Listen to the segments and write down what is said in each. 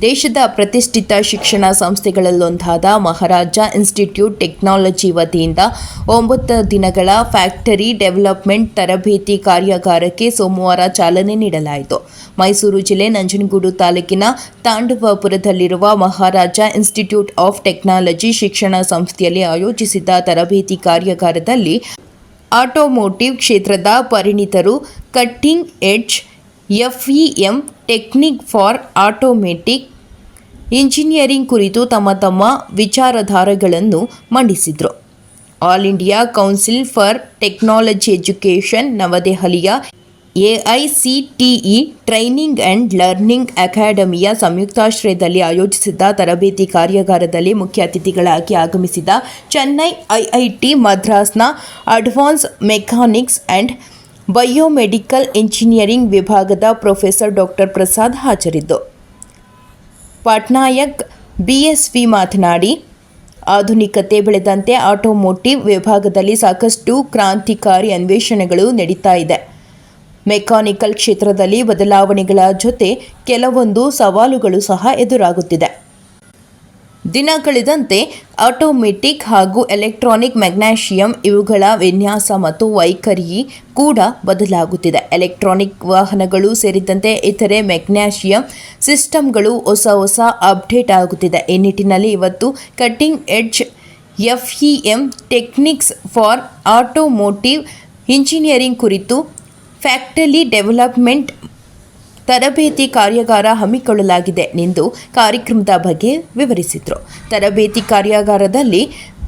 ದೇಶದ ಪ್ರತಿಷ್ಠಿತ ಶಿಕ್ಷಣ ಸಂಸ್ಥೆಗಳಲ್ಲೊಂದಾದ ಮಹಾರಾಜ ಇನ್ಸ್ಟಿಟ್ಯೂಟ್ ಟೆಕ್ನಾಲಜಿ ವತಿಯಿಂದ 9 ದಿನಗಳ ಫ್ಯಾಕ್ಟರಿ ಡೆವಲಪ್ಮೆಂಟ್ ತರಬೇತಿ ಕಾರ್ಯಾಗಾರಕ್ಕೆ ಸೋಮವಾರ ಚಾಲನೆ ನೀಡಲಾಯಿತು. ಮೈಸೂರು ಜಿಲ್ಲೆ ನಂಜನಗೂಡು ತಾಲೂಕಿನ ತಾಂಡವಪುರದಲ್ಲಿರುವ ಮಹಾರಾಜ ಇನ್ಸ್ಟಿಟ್ಯೂಟ್ ಆಫ್ ಟೆಕ್ನಾಲಜಿ ಶಿಕ್ಷಣ ಸಂಸ್ಥೆಯಲ್ಲಿ ಆಯೋಜಿಸಿದ್ದ ತರಬೇತಿ ಕಾರ್ಯಾಗಾರದಲ್ಲಿ ಆಟೋಮೋಟಿವ್ ಕ್ಷೇತ್ರದ ಪರಿಣಿತರು cutting edge FEM technique for automatic engineering ಕುರಿತು ತಮ್ಮ ವಿಚಾರಧಾರೆಗಳನ್ನು ಮಂಡಿಸಿದರು. All India council for technology education ನವದೆಹಲಿಯ AICTE ಟ್ರೈನಿಂಗ್ ಆ್ಯಂಡ್ ಲರ್ನಿಂಗ್ ಅಕಾಡೆಮಿಯ ಸಂಯುಕ್ತಾಶ್ರಯದಲ್ಲಿ ಆಯೋಜಿಸಿದ್ದ ತರಬೇತಿ ಕಾರ್ಯಾಗಾರದಲ್ಲಿ ಮುಖ್ಯ ಅತಿಥಿಗಳಾಗಿ ಆಗಮಿಸಿದ ಚೆನ್ನೈ IIT ಮದ್ರಾಸ್ನ advance mechanics and biomedical engineering ವಿಭಾಗದ ಪ್ರೊಫೆಸರ್ ಡಾಕ್ಟರ್ ಪ್ರಸಾದ್ ಹಾಜರಿದ್ದು, ಪಟ್ನಾಯಕ್ BSV ಮಾತನಾಡಿ, ಆಧುನಿಕತೆ ಬೆಳೆದಂತೆ ಆಟೋಮೋಟಿವ್ ವಿಭಾಗದಲ್ಲಿ ಸಾಕಷ್ಟು ಕ್ರಾಂತಿಕಾರಿ ಅನ್ವೇಷಣೆಗಳು ನಡೀತಾ ಇದೆ. ಮೆಕ್ಯಾನಿಕಲ್ ಕ್ಷೇತ್ರದಲ್ಲಿ ಬದಲಾವಣೆಗಳ ಜೊತೆ ಕೆಲವೊಂದು ಸವಾಲುಗಳು ಸಹ ಎದುರಾಗುತ್ತಿದೆ. ದಿನ ಕಳೆದಂತೆ ಆಟೋಮೆಟಿಕ್ ಹಾಗೂ ಎಲೆಕ್ಟ್ರಾನಿಕ್ ಮ್ಯಾಗ್ನೆಷಿಯಂ ಇವುಗಳ ವಿನ್ಯಾಸ ಮತ್ತು ವೈಖರಿ ಕೂಡ ಬದಲಾಗುತ್ತಿದೆ. ಎಲೆಕ್ಟ್ರಾನಿಕ್ ವಾಹನಗಳು ಸೇರಿದಂತೆ ಇತರೆ ಮ್ಯಾಗ್ನೆಷಿಯಂ ಸಿಸ್ಟಮ್ಗಳು ಹೊಸ ಅಪ್ಡೇಟ್ ಆಗುತ್ತಿದೆ. ಈ ನಿಟ್ಟಿನಲ್ಲಿ ಇವತ್ತು cutting edge FEM techniques for automotive engineering ಕುರಿತು ಫ್ಯಾಕ್ಟರಿ ಡೆವಲಪ್ಮೆಂಟ್ ತರಬೇತಿ ಕಾರ್ಯಾಗಾರ ಹಮ್ಮಿಕೊಳ್ಳಲಾಗಿದೆ ಎಂದು ಕಾರ್ಯಕ್ರಮದ ಬಗ್ಗೆ ವಿವರಿಸಿದರು. ತರಬೇತಿ ಕಾರ್ಯಾಗಾರದಲ್ಲಿ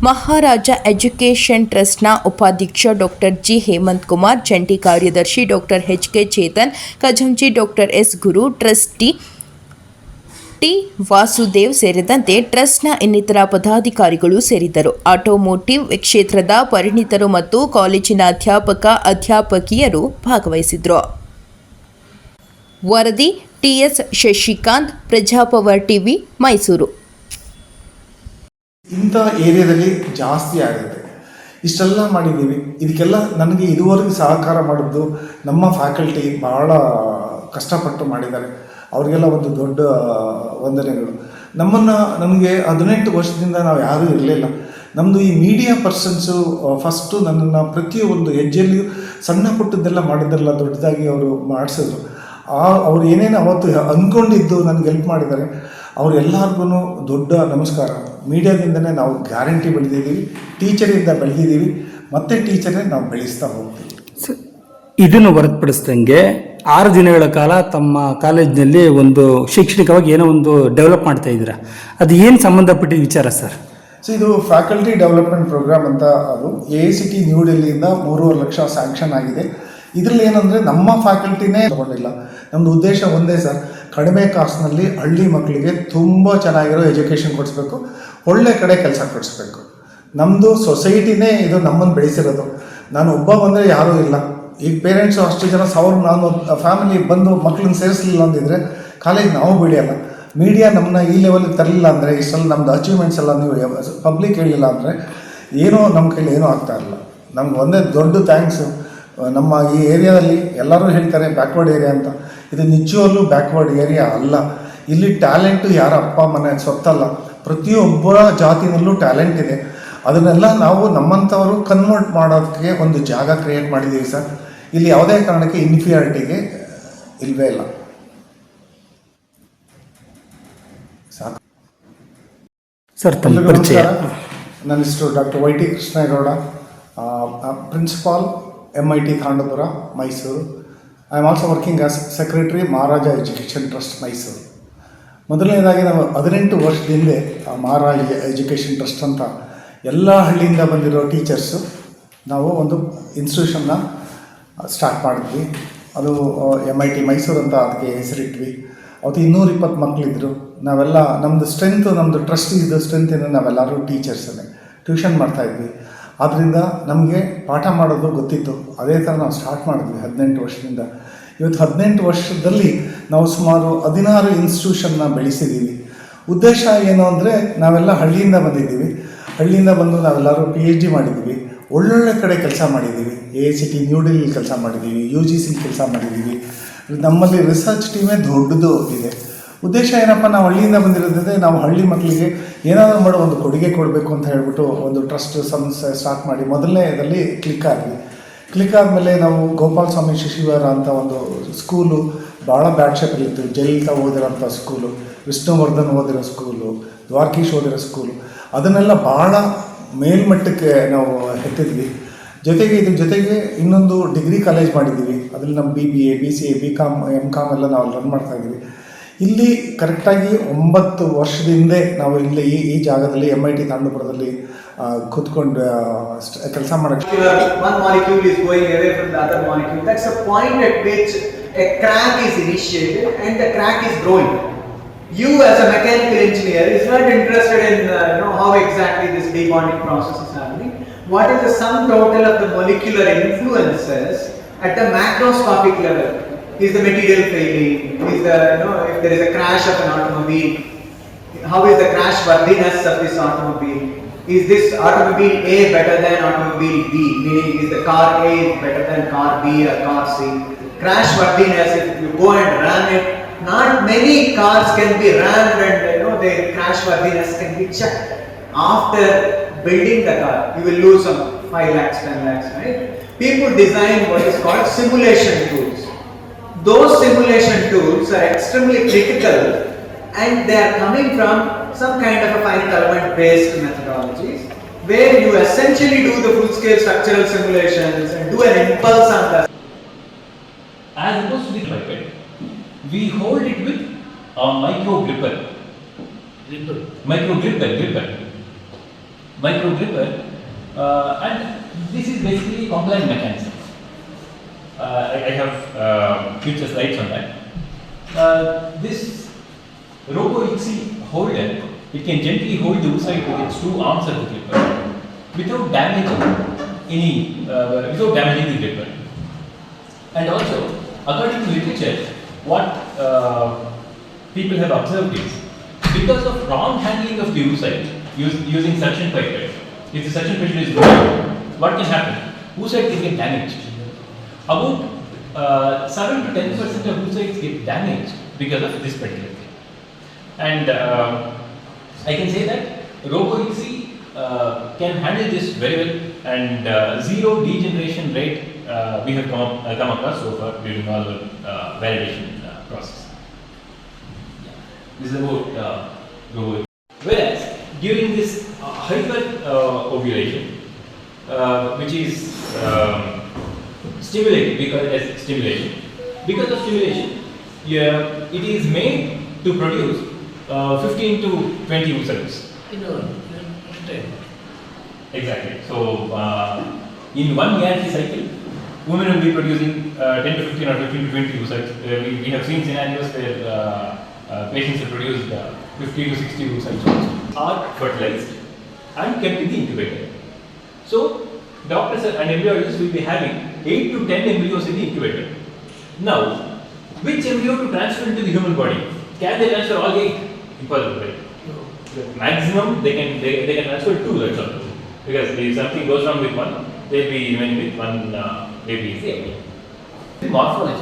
ಮಹಾರಾಜ ಎಜುಕೇಷನ್ ಟ್ರಸ್ಟ್ನ ಉಪಾಧ್ಯಕ್ಷ ಡಾಕ್ಟರ್ G. ಹೇಮಂತ್ ಕುಮಾರ್, ಜಂಟಿ ಕಾರ್ಯದರ್ಶಿ ಡಾಕ್ಟರ್ HK ಚೇತನ್, ಖಜಾಂಚಿ ಡಾಕ್ಟರ್ S. ಗುರು, ಟ್ರಸ್ಟಿ T. ವಾಸುದೇವ್ ಸೇರಿದಂತೆ ಟ್ರಸ್ಟ್ನ ಇನ್ನಿತರ ಪದಾಧಿಕಾರಿಗಳು ಸೇರಿದ್ದರು. ಆಟೋಮೋಟಿವ್ ಕ್ಷೇತ್ರದ ಪರಿಣಿತರು ಮತ್ತು ಕಾಲೇಜಿನ ಅಧ್ಯಾಪಕಿಯರು ಭಾಗವಹಿಸಿದರು. ವರದಿ TS ಶಶಿಕಾಂತ್, ಪ್ರಜಾಪವರ್ TV, ಮೈಸೂರು. ಇಂಥ ಏರಿಯಾದಲ್ಲಿ ಜಾಸ್ತಿ ಆಗುತ್ತೆ. ಇಷ್ಟೆಲ್ಲ ಮಾಡಿದ್ದೀವಿ. ಇದಕ್ಕೆಲ್ಲ ನನಗೆ ಇದುವರೆಗೂ ಸಹಕಾರ ಮಾಡಿದ್ದು ನಮ್ಮ ಫ್ಯಾಕಲ್ಟಿ ಭಾಳ ಕಷ್ಟಪಟ್ಟು ಮಾಡಿದ್ದಾರೆ. ಅವರಿಗೆಲ್ಲ ಒಂದು ದೊಡ್ಡ ವಂದನೆಗಳು. ನನಗೆ 18 ವರ್ಷದಿಂದ ನಾವು ಯಾರೂ ಇರಲಿಲ್ಲ. ನಮ್ಮದು ಈ ಮೀಡಿಯಾ ಪರ್ಸನ್ಸು ಫಸ್ಟು ನನ್ನನ್ನು ಪ್ರತಿಯೊಂದು ಹೆಜ್ಜೆಯಲ್ಲಿಯೂ ಸಣ್ಣ ಪುಟ್ಟದ್ದೆಲ್ಲ ಮಾಡಿದ್ರಲ್ಲ, ದೊಡ್ಡದಾಗಿ ಅವರು ಮಾಡಿಸಿದ್ರು. ಅವ್ರು ಏನೇನು ಅವತ್ತು ಅಂದ್ಕೊಂಡಿದ್ದು ನನಗೆ ಹೆಲ್ಪ್ ಮಾಡಿದ್ದಾರೆ. ಅವರೆಲ್ಲರಿಗೂ ದೊಡ್ಡ ನಮಸ್ಕಾರ. ಮೀಡಿಯಾದಿಂದನೇ ನಾವು ಗ್ಯಾರಂಟಿ ಬೆಳೆದಿದ್ದೀವಿ, ಟೀಚರಿಂದ ಬೆಳೆದಿದ್ದೀವಿ, ಮತ್ತು ಟೀಚರೇ ನಾವು ಬೆಳೆಸ್ತಾ ಹೋಗ್ತೀವಿ. ಇದನ್ನು ಹೊರತುಪಡಿಸ್ದಂಗೆ 6 ದಿನಗಳ ಕಾಲ ತಮ್ಮ ಕಾಲೇಜಿನಲ್ಲಿ ಒಂದು ಶೈಕ್ಷಣಿಕವಾಗಿ ಏನೋ ಒಂದು ಡೆವಲಪ್ ಮಾಡ್ತಾ ಇದ್ದೀರಾ. ಅದು ಏನು ಸಂಬಂಧಪಟ್ಟಿದ ವಿಚಾರ ಸರ್? ಸೊ ಇದು ಫ್ಯಾಕಲ್ಟಿ ಡೆವಲಪ್ಮೆಂಟ್ ಪ್ರೋಗ್ರಾಮ್ ಅಂತ. ಅದು AICT ನ್ಯೂ ಡೆಲ್ಲಿಯಿಂದ 3.5 ಲಕ್ಷ ಸ್ಯಾಂಕ್ಷನ್ ಆಗಿದೆ. ಇದರಲ್ಲಿ ಏನಂದರೆ ನಮ್ಮ ಫ್ಯಾಕಲ್ಟಿನೇ ತಗೊಂಡಿಲ್ಲ. ನಮ್ಮದು ಉದ್ದೇಶ ಒಂದೇ ಸರ್, ಕಡಿಮೆ ಕಾಸ್ಟ್ನಲ್ಲಿ ಹಳ್ಳಿ ಮಕ್ಕಳಿಗೆ ತುಂಬ ಚೆನ್ನಾಗಿರೋ ಎಜುಕೇಷನ್ ಕೊಡಿಸ್ಬೇಕು, ಒಳ್ಳೆ ಕಡೆ ಕೆಲಸ ಕೊಡಿಸ್ಬೇಕು. ನಮ್ಮದು ಸೊಸೈಟಿನೇ ಇದು ನಮ್ಮನ್ನು ಬೆಳೆಸಿರೋದು. ನಾನು ಒಬ್ಬ ಬಂದರೆ ಯಾರೂ ಇಲ್ಲ. ಈಗ ಪೇರೆಂಟ್ಸು ಅಷ್ಟು ಜನ 1400 ಫ್ಯಾಮಿಲಿ ಬಂದು ಮಕ್ಕಳನ್ನ ಸೇರಿಸಲಿಲ್ಲ ಅಂದಿದ್ರೆ ಕಾಲೇಜ್ ನಾವು ಬೆಳೆಯಲ್ಲ. ಮೀಡಿಯಾ ನಮ್ಮನ್ನ ಈ ಲೆವೆಲ್ಗೆ ತರಲಿಲ್ಲ ಅಂದರೆ, ಇಷ್ಟೆಲ್ಲ ನಮ್ಮದು ಅಚೀವ್ಮೆಂಟ್ಸ್ ಎಲ್ಲ ನೀವು ಪಬ್ಲಿಕ್ ಹೇಳಿಲ್ಲ ಅಂದರೆ ಏನೋ ನಮ್ಮ ಕೈಲಿ ಏನೂ ಆಗ್ತಾ ಇರಲ್ಲ. ನಮ್ಗೆ ಒಂದೇ ದೊಡ್ಡ ಥ್ಯಾಂಕ್ಸು. ನಮ್ಮ ಈ ಏರಿಯಾದಲ್ಲಿ ಎಲ್ಲರೂ ಹೇಳ್ತಾರೆ ಬ್ಯಾಕ್ವರ್ಡ್ ಏರಿಯಾ ಅಂತ. ಇದು ನಿಜವಾಗ್ಲೂ ಬ್ಯಾಕ್ವರ್ಡ್ ಏರಿಯಾ ಅಲ್ಲ. ಇಲ್ಲಿ ಟ್ಯಾಲೆಂಟು ಯಾರ ಅಪ್ಪ ಮನೆ ಸೊತ್ತಲ್ಲ, ಪ್ರತಿಯೊಬ್ಬರ ಜಾತಿನಲ್ಲೂ ಟ್ಯಾಲೆಂಟ್ ಇದೆ. ಅದನ್ನೆಲ್ಲ ನಾವು ನಮ್ಮಂಥವರು ಕನ್ವರ್ಟ್ ಮಾಡೋದಕ್ಕೆ ಒಂದು ಜಾಗ ಕ್ರಿಯೇಟ್ ಮಾಡಿದ್ದೀವಿ ಸರ್. ಇಲ್ಲಿ ಯಾವುದೇ ಕಾರಣಕ್ಕೆ ಇನ್ಫೀರಿಯಾರಿಟಿಗೆ ಇಲ್ಲವೇ ಇಲ್ಲ. ಸಾಕು ಸರ್. ನನ್ನ ಹೆಸರು doctor YT Krishnegowda, principal MIT Thandavapura, Mysuru. I am also working as secretary Maharaja education trust, Mysuru. ಮೊದಲನೇದಾಗಿ ನಾವು 18 ವರ್ಷದ ಹಿಂದೆ ಮಹಾರಾಜ ಎಜುಕೇಷನ್ ಟ್ರಸ್ಟ್ ಅಂತ ಎಲ್ಲ ಹಳ್ಳಿಯಿಂದ ಬಂದಿರೋ ಟೀಚರ್ಸು ನಾವು ಒಂದು ಇನ್ಸ್ಟಿಟ್ಯೂಷನ್ನ ಸ್ಟಾರ್ಟ್ ಮಾಡಿದ್ವಿ. ಅದು MIT ಮೈಸೂರು ಅಂತ ಅದಕ್ಕೆ ಹೆಸರಿಟ್ವಿ. ಅವತ್ತು 220 ಮಕ್ಕಳಿದ್ರು. ನಾವೆಲ್ಲ ನಮ್ಮದು ಸ್ಟ್ರೆಂತು, ನಮ್ಮದು ಟ್ರಸ್ಟಿದು ಸ್ಟ್ರೆಂತಿನ ನಾವೆಲ್ಲರೂ ಟೀಚರ್ಸನ್ನೇ ಟ್ಯೂಷನ್ ಮಾಡ್ತಾಯಿದ್ವಿ. ಆದ್ದರಿಂದ ನಮಗೆ ಪಾಠ ಮಾಡೋದು ಗೊತ್ತಿತ್ತು. ಅದೇ ಥರ ನಾವು ಸ್ಟಾರ್ಟ್ ಮಾಡಿದ್ವಿ 18 ವರ್ಷದಿಂದ. ಇವತ್ತು 18 ವರ್ಷದಲ್ಲಿ ನಾವು ಸುಮಾರು 16 ಇನ್ಸ್ಟಿಟ್ಯೂಷನ್ನ ಬೆಳೆಸಿದ್ದೀವಿ. ಉದ್ದೇಶ ಏನು ಅಂದರೆ, ನಾವೆಲ್ಲ ಹಳ್ಳಿಯಿಂದ ಬಂದಿದ್ದೀವಿ. ಹಳ್ಳಿಯಿಂದ ಬಂದು ನಾವೆಲ್ಲರೂ PhD ಮಾಡಿದ್ದೀವಿ. ಒಳ್ಳೊಳ್ಳೆ ಕಡೆ ಕೆಲಸ ಮಾಡಿದ್ದೀವಿ. AICT ನ್ಯೂ ಡೆಲ್ಲಿ ಕೆಲಸ ಮಾಡಿದ್ದೀವಿ, UGC ಕೆಲಸ ಮಾಡಿದ್ದೀವಿ. ನಮ್ಮಲ್ಲಿ ರಿಸರ್ಚ್ ಟೀಮೇ ದೊಡ್ಡದು ಇದೆ. ಉದ್ದೇಶ ಏನಪ್ಪ, ನಾವು ಹಳ್ಳಿಯಿಂದ ಬಂದಿರೋದ್ರಿಂದ ನಾವು ಹಳ್ಳಿ ಮಕ್ಕಳಿಗೆ ಏನಾದರೂ ಮಾಡೋ ಒಂದು ಕೊಡುಗೆ ಕೊಡಬೇಕು ಅಂತ ಹೇಳ್ಬಿಟ್ಟು ಒಂದು ಟ್ರಸ್ಟ್ ಸಂಸ್ಥೆ ಸ್ಟಾರ್ಟ್ ಮಾಡಿ ಮೊದಲನೇದಲ್ಲಿ ಕ್ಲಿಕ್ ಆದಮೇಲೆ ನಾವು ಗೋಪಾಲ ಸ್ವಾಮಿ ಶಿಶುವಿಹಾರ ಅಂತ ಒಂದು ಸ್ಕೂಲು ಭಾಳ ಬ್ಯಾಡ್ ಶೇಪಲ್ಲಿತ್ತು. ಜಯಲಲಿತಾ ಓದಿರೋಂಥ ಸ್ಕೂಲು, ವಿಷ್ಣುವರ್ಧನ್ ಓದಿರೋ ಸ್ಕೂಲು, ದ್ವಾರಕೀಶ್ ಓದಿರೋ ಸ್ಕೂಲು, ಅದನ್ನೆಲ್ಲ ಭಾಳ ಮೇಲ್ಮಟ್ಟಕ್ಕೆ ನಾವು ಎತ್ತಿದ್ವಿ. ಇದ್ರ ಜೊತೆಗೆ ಇನ್ನೊಂದು ಡಿಗ್ರಿ ಕಾಲೇಜ್ ಮಾಡಿದ್ದೀವಿ. ಅದರಲ್ಲಿ ನಮ್ಮ BBA, BCA, BCom, MCom ಎಲ್ಲ ನಾವು ರನ್ ಮಾಡ್ತಾಯಿದ್ದೀವಿ. ಇಲ್ಲಿ ಕರೆಕ್ಟಾಗಿ 9 ವರ್ಷದ ಹಿಂದೆ ನಾವು ಇಲ್ಲಿ ಈ ಜಾಗದಲ್ಲಿ MIT ತಾಂಡೂಪುರದಲ್ಲಿ ಕೂತ್ಕೊಂಡು ಕೆಲಸ ಮಾಡೋಕ್ಕೆ. One molecule is going away from the other molecule. That's a point at which a crack is initiated and the crack is growing. You as a mechanical engineer is not interested in how exactly this debonding process is happening. What is the sum total of the molecular influences at the macroscopic level? Is the material failing? Is the if there is a crash of an automobile, how is the crash worthiness of this automobile? Is this automobile A better than automobile B? Meaning, is the car A better than car B or car C? Crash worthiness, if you go and run it, not many cars can be rammed and their crash worthiness can be checked. After building the car, you will lose some 5 lakhs, 10 lakhs, right? People design what is called simulation tools. Those simulation tools are extremely critical and they are coming from some kind of a finite element based methodologies where you essentially do the full scale structural simulations and do an impulse on the. As opposed to the pipette, we hold it with a micro gripper. Micro gripper, and this is basically compliant mechanism. I have future slides on that. This RoboXC holder, it can gently hold the oocyte with its 2 arms of the gripper without damaging the gripper. And also, according to literature, what people have observed is because of wrong handling of the oocyte using suction pipette, if the suction pressure is low, what can happen? Oocyte can get damaged. About 7 to 10% of oocytes get damaged because of this particular thing. And I can say that RoboXC can handle this very well, and zero degeneration rate we have come across so far during all the validation process. This is about RoboXC. Whereas during this hyper ovulation, which is stimulated because of stimulation, it is made to produce 15 to 20 oocytes. Exactly. So in one Yankee cycle, women will be producing 10 to 15 or 15 to 20 oocytes. We have seen scenarios where patients have produced 50 to 60 oocytes are fertilized and kept in the incubator. So doctors and embryologists will be having 8 to 10 embryos in the incubator. Now, which embryo to transfer into the human body? Can they transfer all 8? Impossible, right? No. Maximum they can transfer 2, that's all. Because if something goes wrong with one, they'll be remaining with one baby. Morphology.